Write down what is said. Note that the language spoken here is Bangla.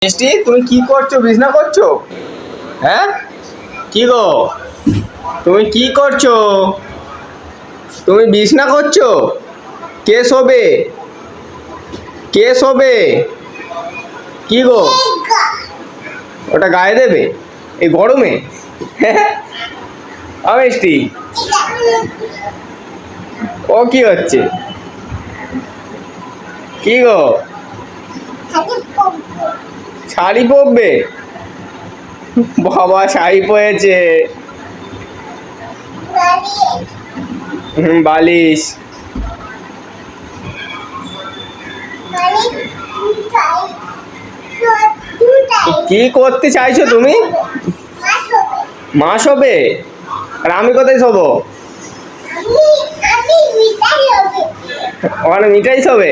মিষ্টি, তুমি কি করছো? বিছনা করছো? হ্যাঁ, কি গো, তুমি কি করছো? তুমি বিছনা করছো? কে শোবে? কে শোবে? কি গো, ওটা গায়ে দেবে এই গরমে? মিষ্টি, ও কি হচ্ছে? কি গো, শাড়ি পরবে? বাবা, শাড়ি পরেছে। বালিশ। কি করতে চাইছো তুমি? মা শোবে? আর আমি কোথায় শোবো? ওখানে মিঠাই শোবে?